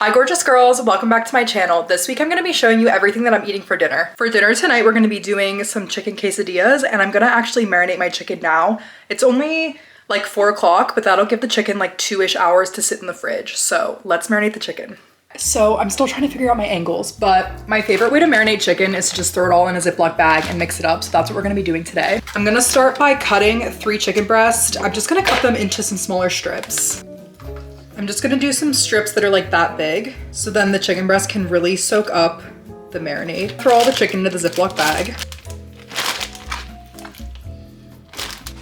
Hi gorgeous girls, welcome back to my channel. This week I'm going to be showing you everything that I'm eating for dinner. For dinner tonight we're going to be doing some chicken quesadillas and I'm going to actually marinate my chicken now. It's only like 4 o'clock, but that'll give the chicken like 2-ish hours to sit in the fridge. So let's marinate the chicken. So I'm still trying to figure out my angles, but my favorite way to marinate chicken is to just throw it all in a Ziploc bag and mix it up. So that's what we're going to be doing today. I'm going to start by cutting 3 chicken breasts. I'm just going to cut them into some smaller strips. I'm just gonna do some strips that are like that big, so then the chicken breast can really soak up the marinade. Throw all the chicken into the Ziploc bag.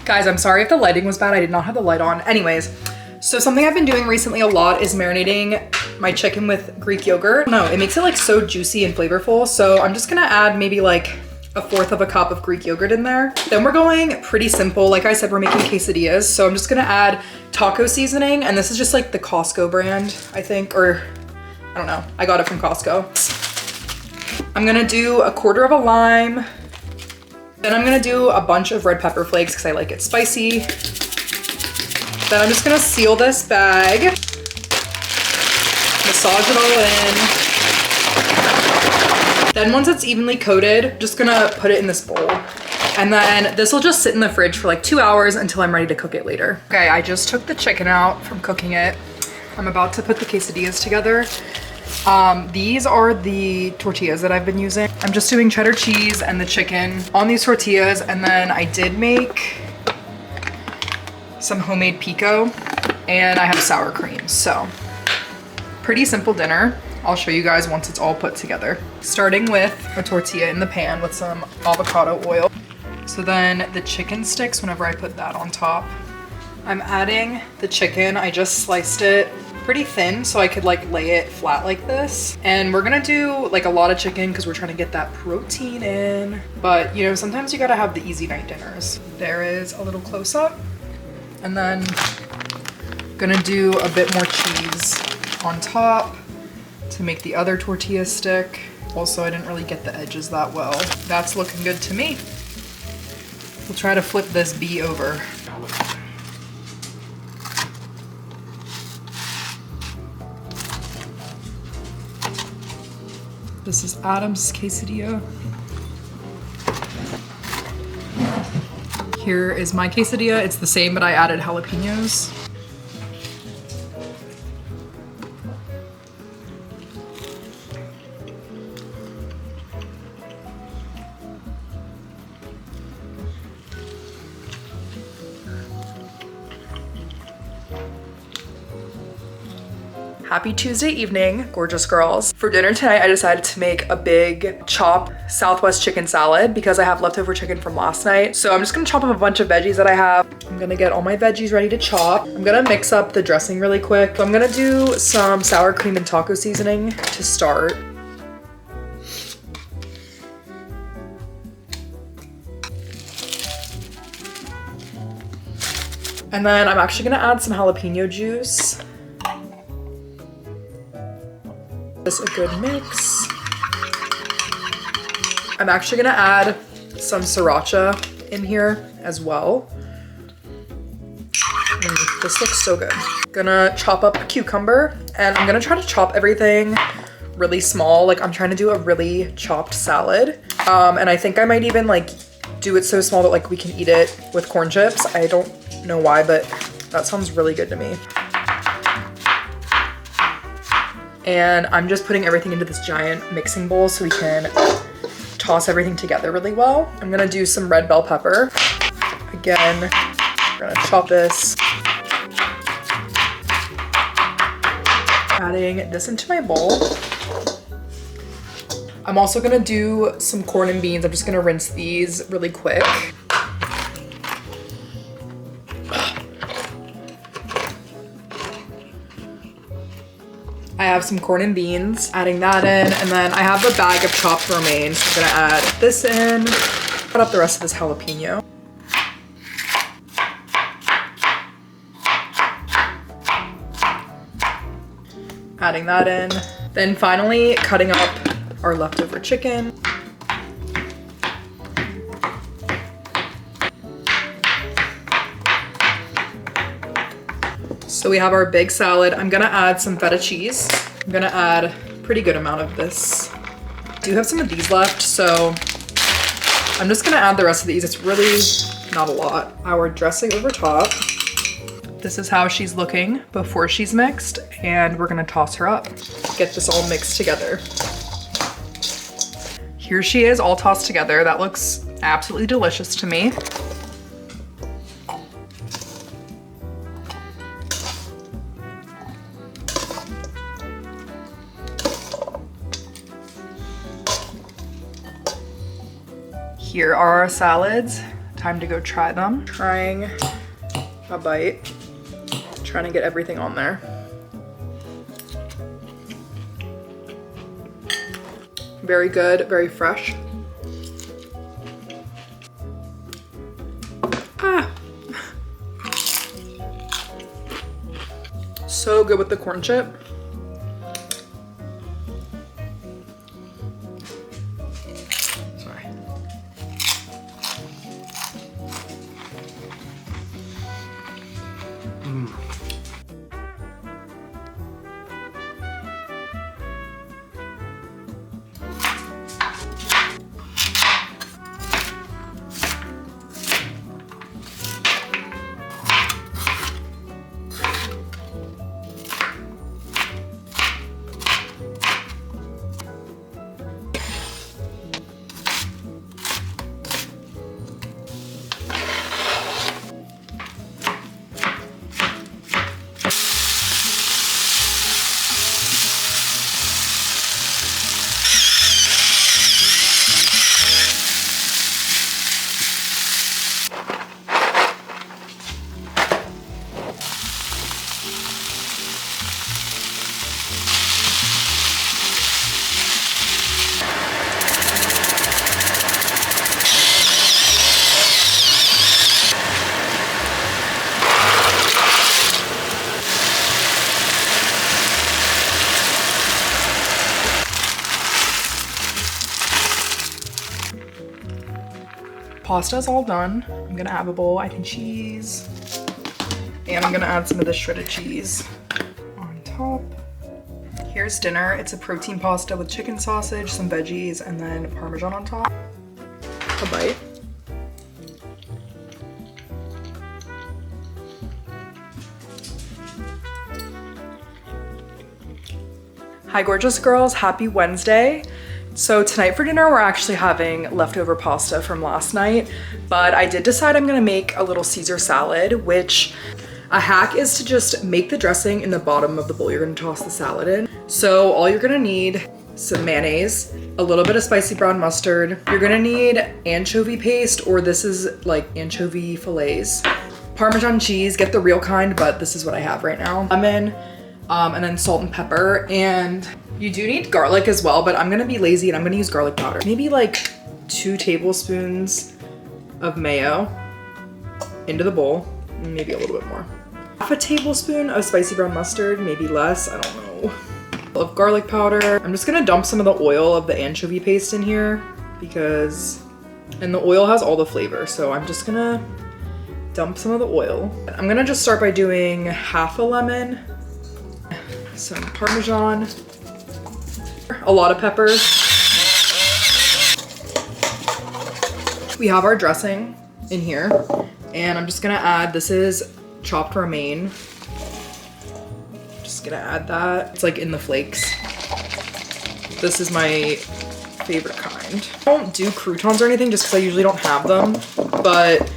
Guys, I'm sorry if the lighting was bad. I did not have the light on. Anyways, so something I've been doing recently a lot is marinating my chicken with Greek yogurt. No, it makes it like so juicy and flavorful. So I'm just gonna add maybe like 1/4 cup of Greek yogurt in there. Then we're going pretty simple. Like I said, we're making quesadillas. So I'm just gonna add taco seasoning. And this is just like the Costco brand, I think, or I don't know. I got it from Costco. I'm gonna do 1/4 lime. Then I'm gonna do a bunch of red pepper flakes because I like it spicy. Then I'm just gonna seal this bag, massage it all in. Then once it's evenly coated, just gonna put it in this bowl. And then this will just sit in the fridge for like 2 hours until I'm ready to cook it later. Okay, I just took the chicken out from cooking it. I'm about to put the quesadillas together. These are the tortillas that I've been using. I'm just doing cheddar cheese and the chicken on these tortillas. And then I did make some homemade pico and I have sour cream. So pretty simple dinner. I'll show you guys once it's all put together. Starting with a tortilla in the pan with some avocado oil. So then the chicken sticks whenever I put that on top. I'm adding the chicken. I just sliced it pretty thin so I could like lay it flat like this. And we're gonna do like a lot of chicken because we're trying to get that protein in. But you know, sometimes you gotta have the easy night dinners. There is a little close up. And then gonna do a bit more cheese on top to make the other tortilla stick. Also, I didn't really get the edges that well. That's looking good to me. We'll try to flip this bee over. This is Adam's quesadilla. Here is my quesadilla. It's the same, but I added jalapenos. Happy Tuesday evening, gorgeous girls. For dinner tonight, I decided to make a big chop Southwest chicken salad because I have leftover chicken from last night. So I'm just gonna chop up a bunch of veggies that I have. I'm gonna get all my veggies ready to chop. I'm gonna mix up the dressing really quick. So I'm gonna do some sour cream and taco seasoning to start. And then I'm actually gonna add some jalapeno juice. This a good mix. I'm actually gonna add some sriracha in here as well. This looks so good. Gonna chop up a cucumber and I'm gonna try to chop everything really small. Like I'm trying to do a really chopped salad. And I think I might even like do it so small that like we can eat it with corn chips. I don't know why, but that sounds really good to me. And I'm just putting everything into this giant mixing bowl so we can toss everything together really well. I'm gonna do some red bell pepper. Again, we're gonna chop this. Adding this into my bowl. I'm also gonna do some corn and beans. I'm just gonna rinse these really quick. I have some corn and beans, adding that in, and then I have a bag of chopped romaine, so I'm gonna add this in, cut up the rest of this jalapeno. Adding that in, then finally cutting up our leftover chicken. So we have our big salad. I'm gonna add some feta cheese. I'm gonna add a pretty good amount of this. I do have some of these left, so I'm just gonna add the rest of these. It's really not a lot. Our dressing over top. This is how she's looking before she's mixed, and we're gonna toss her up. Get this all mixed together. Here she is, all tossed together. That looks absolutely delicious to me. Here are our salads. Time to go try them. Trying a bite. Trying to get everything on there. Very good, very fresh. Ah. So good with the corn chip. Sorry. Pasta's all done. I'm gonna have a bowl, I can cheese. And I'm gonna add some of this shredded cheese on top. Here's dinner. It's a protein pasta with chicken sausage, some veggies, and then Parmesan on top. A bite. Hi gorgeous girls, happy Wednesday. So tonight for dinner, we're actually having leftover pasta from last night, but I did decide I'm gonna make a little Caesar salad, which a hack is to just make the dressing in the bottom of the bowl you're gonna toss the salad in. So all you're gonna need, some mayonnaise, a little bit of spicy brown mustard. You're gonna need anchovy paste, or this is like anchovy fillets. Parmesan cheese, get the real kind, but this is what I have right now. Lemon, and then salt and pepper, and you do need garlic as well, but I'm gonna be lazy and I'm gonna use garlic powder. Maybe like 2 tablespoons of mayo into the bowl, maybe a little bit more. Half a tablespoon of spicy brown mustard, maybe less, I don't know. Of garlic powder. I'm just gonna dump some of the oil of the anchovy paste in here and the oil has all the flavor, so I'm just gonna dump some of the oil. I'm gonna just start by doing half a lemon, some Parmesan, a lot of pepper. We have our dressing in here, and I'm just gonna add, this is chopped romaine. Just gonna add that. It's like in the flakes. This is my favorite kind. I don't do croutons or anything just because I usually don't have them, but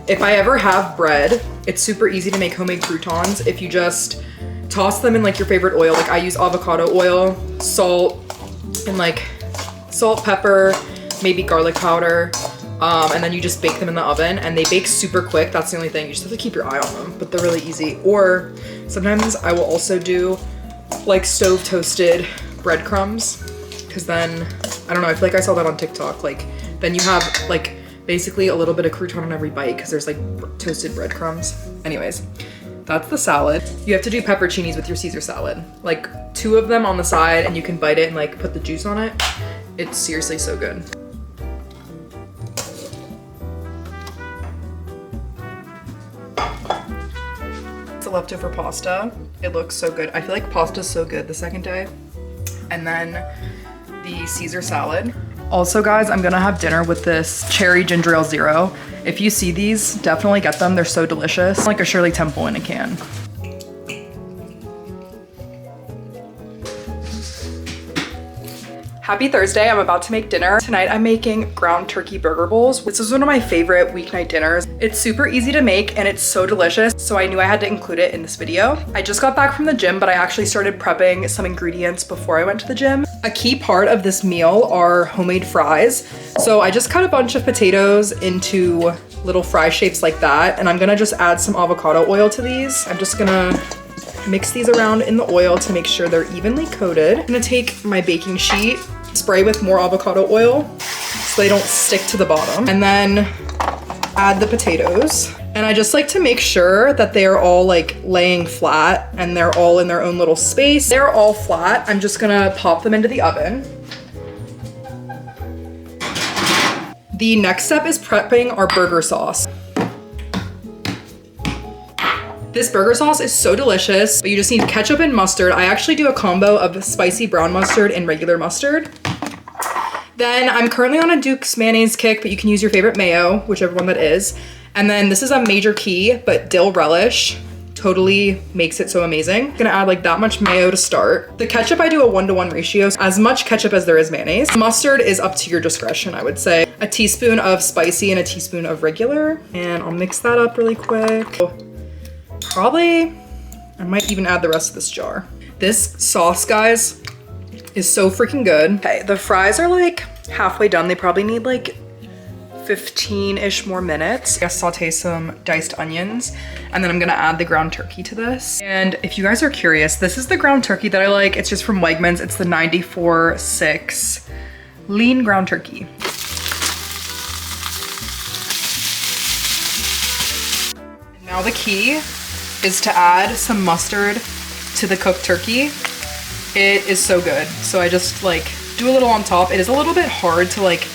if I ever have bread, it's super easy to make homemade croutons if you just toss them in like your favorite oil. Like I use avocado oil, salt, and like salt, pepper, maybe garlic powder, and then you just bake them in the oven and they bake super quick. That's the only thing. You just have to keep your eye on them, but they're really easy. Or sometimes I will also do like stove toasted breadcrumbs, because then, I don't know, I feel like I saw that on TikTok. Like then you have like basically a little bit of crouton on every bite because there's like toasted breadcrumbs. Anyways, that's the salad. You have to do pepperoncinis with your Caesar salad. Like 2 of them on the side and you can bite it and like put the juice on it. It's seriously so good. It's a leftover pasta. It looks so good. I feel like pasta's so good the second day. and then the Caesar salad. Also guys, I'm gonna have dinner with this cherry ginger ale zero. If you see these, definitely get them. They're so delicious. Like a Shirley Temple in a can. Happy Thursday, I'm about to make dinner. Tonight I'm making ground turkey burger bowls. This is one of my favorite weeknight dinners. It's super easy to make and it's so delicious, so I knew I had to include it in this video. I just got back from the gym, but I actually started prepping some ingredients before I went to the gym. A key part of this meal are homemade fries. So I just cut a bunch of potatoes into little fry shapes like that, and I'm gonna just add some avocado oil to these. I'm just gonna mix these around in the oil to make sure they're evenly coated. I'm gonna take my baking sheet, spray with more avocado oil so they don't stick to the bottom, and then add the potatoes. And I just like to make sure that they are all like laying flat and they're all in their own little space. They're all flat. I'm just gonna pop them into the oven. The next step is prepping our burger sauce. This burger sauce is so delicious, but you just need ketchup and mustard. I actually do a combo of spicy brown mustard and regular mustard. Then I'm currently on a Duke's mayonnaise kick, but you can use your favorite mayo, whichever one that is. And then this is a major key, but dill relish totally makes it so amazing. I'm gonna add like that much mayo to start. The ketchup, I do a 1-to-1 ratio, so as much ketchup as there is mayonnaise. Mustard is up to your discretion, I would say. A teaspoon of spicy and a teaspoon of regular. And I'll mix that up really quick. Probably, I might even add the rest of this jar. This sauce, guys, is so freaking good. Okay, the fries are like halfway done. They probably need like 15-ish more minutes. I guess saute some diced onions, and then I'm gonna add the ground turkey to this. And if you guys are curious, this is the ground turkey that I like. It's just from Wegmans. It's the 94.6 lean ground turkey. Now the key is to add some mustard to the cooked turkey. It is so good. So I just like do a little on top. It is a little bit hard to like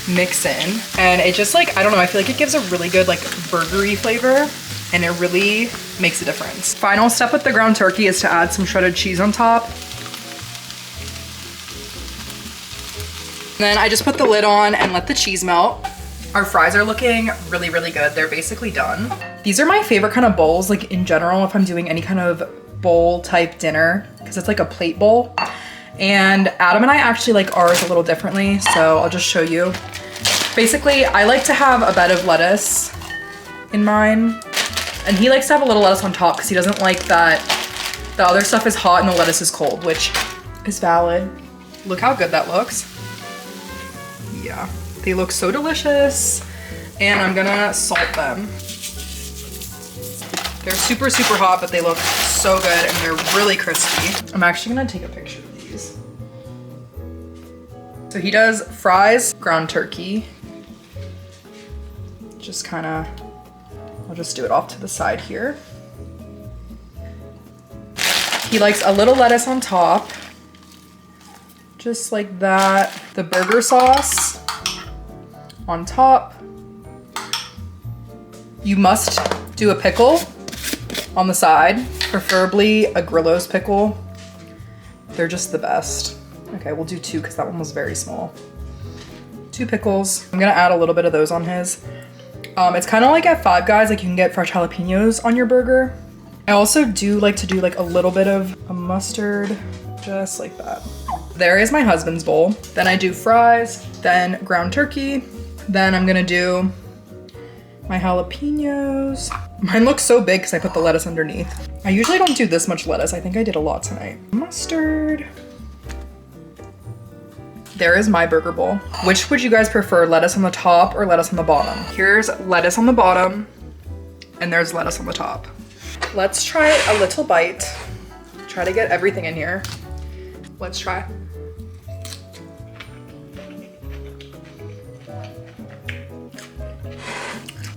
mix in, and it just like, I don't know, I feel like it gives a really good like burgery flavor, and it really makes a difference. Final step with the ground turkey is to add some shredded cheese on top. And then I just put the lid on and let the cheese melt. Our fries are looking really, really good. They're basically done. These are my favorite kind of bowls, like in general, if I'm doing any kind of bowl type dinner, because it's like a plate bowl. And Adam and I actually like ours a little differently, so I'll just show you. Basically, I like to have a bed of lettuce in mine, and he likes to have a little lettuce on top because he doesn't like that the other stuff is hot and the lettuce is cold, which is valid. Look how good that looks. Yeah, they look so delicious, and I'm gonna salt them. They're super, super hot, but they look so good and they're really crispy. I'm actually gonna take a picture of these. So he does fries, ground turkey. Just kinda, I'll just do it off to the side here. He likes a little lettuce on top, just like that. The burger sauce on top. You must do a pickle on the side, preferably a Grillo's pickle. They're just the best. Okay, we'll do 2 because that one was very small. 2 pickles. I'm gonna add a little bit of those on his. It's kind of like at Five Guys, like you can get fresh jalapenos on your burger. I also do like to do like a little bit of a mustard, just like that. There is my husband's bowl. Then I do fries, then ground turkey. Then I'm gonna do my jalapenos. Mine looks so big because I put the lettuce underneath. I usually don't do this much lettuce. I think I did a lot tonight. Mustard. There is my burger bowl. Which would you guys prefer, lettuce on the top or lettuce on the bottom? Here's lettuce on the bottom, and there's lettuce on the top. Let's try a little bite. Try to get everything in here. Let's try.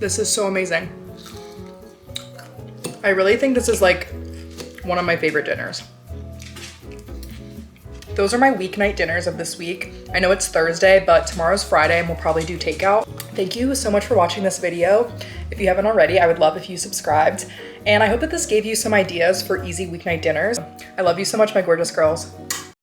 This is so amazing. I really think this is like one of my favorite dinners. Those are my weeknight dinners of this week. I know it's Thursday, but tomorrow's Friday and we'll probably do takeout. Thank you so much for watching this video. If you haven't already, I would love if you subscribed. And I hope that this gave you some ideas for easy weeknight dinners. I love you so much, my gorgeous girls.